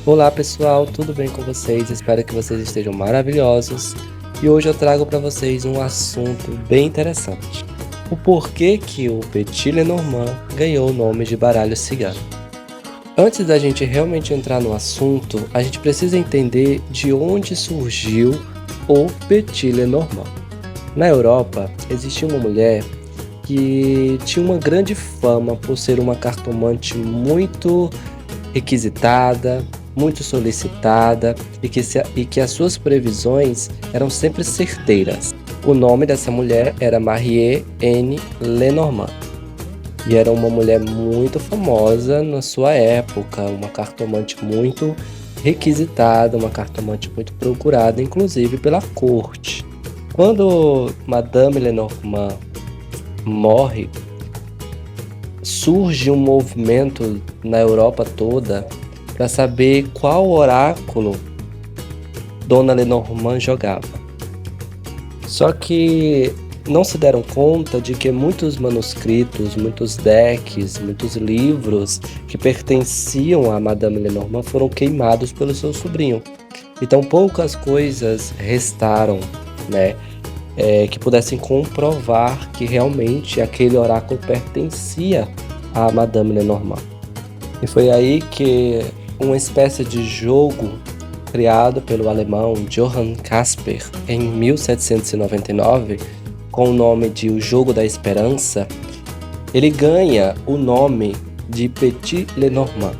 Olá pessoal, tudo bem com vocês? Espero que vocês estejam maravilhosos. E hoje eu trago para vocês um assunto bem interessante. O porquê que o Petit Lenormand ganhou o nome de baralho cigano. Antes da gente realmente entrar no assunto, a gente precisa entender de onde surgiu o Petit Lenormand. Na Europa, existia uma mulher que tinha uma grande fama por ser uma cartomante muito requisitada, muito solicitada e que as suas previsões eram sempre certeiras. O nome dessa mulher era Marie-Anne Lenormand e era uma mulher muito famosa na sua época, uma cartomante muito requisitada, uma cartomante muito procurada, inclusive pela corte. Quando Madame Lenormand morre, surge um movimento na Europa toda para saber qual oráculo Dona Lenormand jogava. Só que não se deram conta de que muitos manuscritos, muitos decks, muitos livros que pertenciam a Madame Lenormand foram queimados pelo seu sobrinho. Então poucas coisas restaram, né? Que pudessem comprovar que realmente aquele oráculo pertencia a Madame Lenormand. E foi aí que uma espécie de jogo criado pelo alemão Johann Casper em 1799, com o nome de O Jogo da Esperança, ele ganha o nome de Petit Lenormand.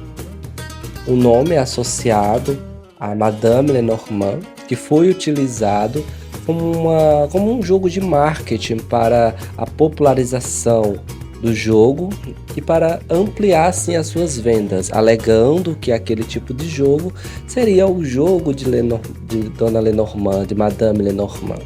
O nome é associado a Madame Lenormand, que foi utilizado como um jogo de marketing para a popularização do jogo e para ampliar assim as suas vendas, alegando que aquele tipo de jogo seria o jogo de Dona Lenormand, de Madame Lenormand.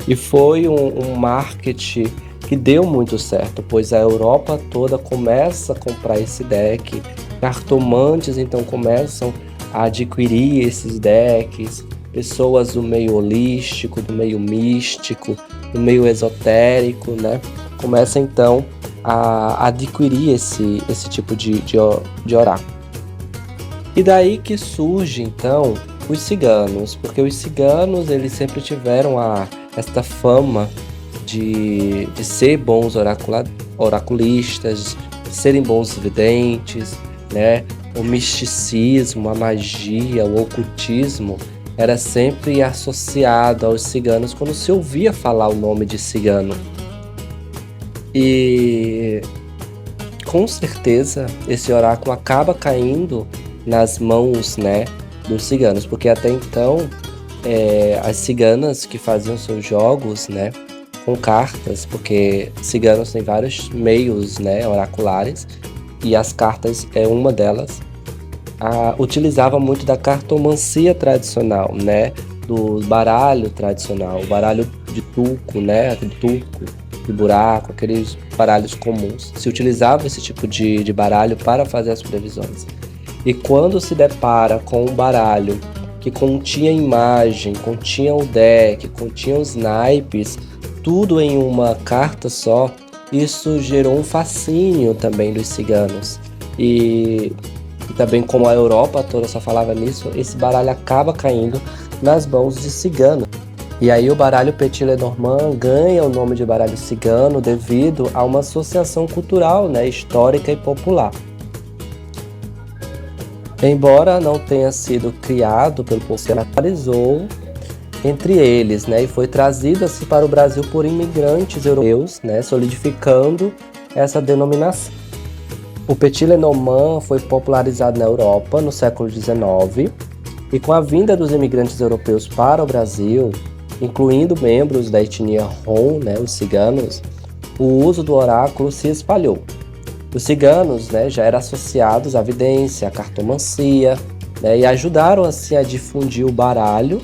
E foi um marketing que deu muito certo, pois a Europa toda começa a comprar esse deck, cartomantes então começam a adquirir esses decks, pessoas do meio holístico, do meio místico, do meio esotérico, né? Começa então a adquirir esse tipo de oráculo. E daí que surge então os ciganos, porque os ciganos eles sempre tiveram esta fama de ser bons oraculistas, de serem bons videntes, né? O misticismo, a magia, o ocultismo era sempre associado aos ciganos quando se ouvia falar o nome de cigano. E com certeza esse oráculo acaba caindo nas mãos, né, dos ciganos, porque até então as ciganas que faziam seus jogos, né, com cartas, porque ciganos têm vários meios, né, oraculares, e as cartas é uma delas. Utilizava muito da cartomancia tradicional, né, do baralho tradicional, o baralho de tuco, né, aquele tuco de buraco, aqueles baralhos comuns. Se utilizava esse tipo de baralho para fazer as previsões. E quando se depara com um baralho que continha imagem, continha o deck, continha os naipes, tudo em uma carta só, isso gerou um fascínio também dos ciganos. E também como a Europa toda só falava nisso, esse baralho acaba caindo nas mãos de ciganos. E aí o baralho Petit Lenormand ganha o nome de baralho cigano devido a uma associação cultural, né, histórica e popular. Embora não tenha sido criado pelo povo, se naturalizou entre eles, né, e foi trazido assim para o Brasil por imigrantes europeus, né, solidificando essa denominação. O Petit Lenormand foi popularizado na Europa no século XIX e com a vinda dos imigrantes europeus para o Brasil, incluindo membros da etnia Rom, né, os ciganos, o uso do oráculo se espalhou. Os ciganos, né, já eram associados à vidência, à cartomancia, né, e ajudaram assim a difundir o baralho,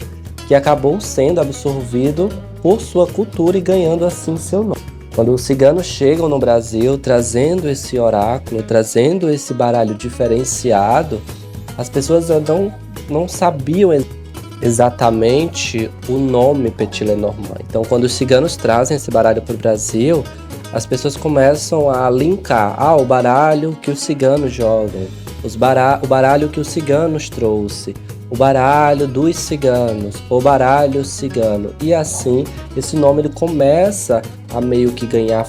que acabou sendo absorvido por sua cultura e ganhando assim seu nome. Quando os ciganos chegam no Brasil trazendo esse oráculo, trazendo esse baralho diferenciado, as pessoas não sabiam exatamente o nome Petit Lenormand. Então, quando os ciganos trazem esse baralho para o Brasil, as pessoas começam a linkar o baralho que os ciganos jogam, o baralho que os ciganos trouxe, o baralho dos ciganos, o baralho cigano. E assim, esse nome ele começa a meio que ganhar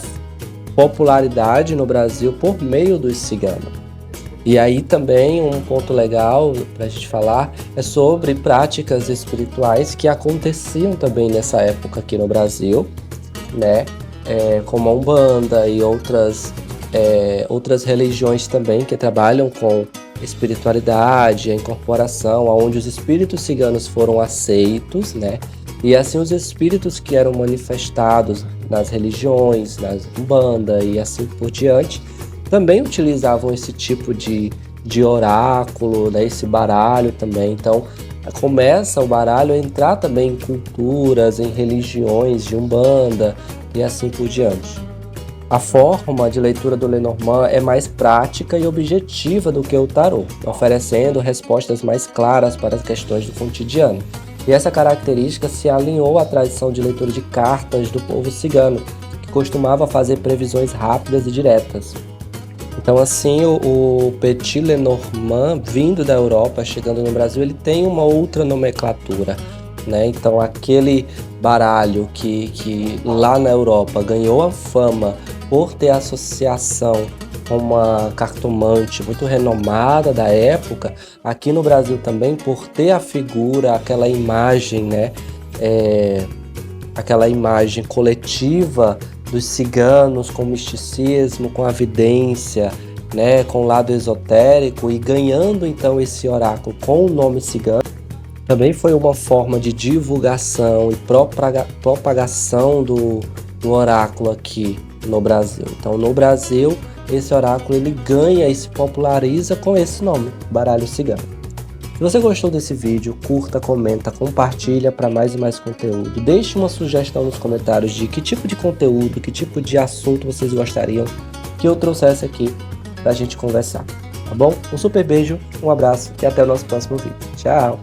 popularidade no Brasil por meio dos ciganos. E aí também um ponto legal para a gente falar é sobre práticas espirituais que aconteciam também nessa época aqui no Brasil, né? Como a Umbanda e outras religiões também que trabalham com espiritualidade, a incorporação, onde os espíritos ciganos foram aceitos, né? E assim os espíritos que eram manifestados nas religiões, nas Umbanda e assim por diante, também utilizavam esse tipo de oráculo, né? Esse baralho também. Então começa o baralho a entrar também em culturas, em religiões de Umbanda e assim por diante. A forma de leitura do Lenormand é mais prática e objetiva do que o tarô, oferecendo respostas mais claras para as questões do cotidiano. E essa característica se alinhou à tradição de leitura de cartas do povo cigano, que costumava fazer previsões rápidas e diretas. Então, assim, o Petit Lenormand, vindo da Europa, chegando no Brasil, ele tem uma outra nomenclatura, né? Então, aquele baralho que lá na Europa ganhou a fama por ter associação com uma cartomante muito renomada da época, aqui no Brasil também, por ter a figura, aquela imagem, né? Aquela imagem coletiva dos ciganos com misticismo, com a vidência, né? Com o lado esotérico, e ganhando então esse oráculo com o nome cigano, também foi uma forma de divulgação e propagação do oráculo aqui no Brasil. Então, no Brasil, esse oráculo ele ganha e se populariza com esse nome, baralho cigano. Se você gostou desse vídeo, curta, comenta, compartilha para mais e mais conteúdo. Deixe uma sugestão nos comentários de que tipo de conteúdo, que tipo de assunto vocês gostariam que eu trouxesse aqui para a gente conversar, tá bom? Um super beijo, um abraço e até o nosso próximo vídeo. Tchau!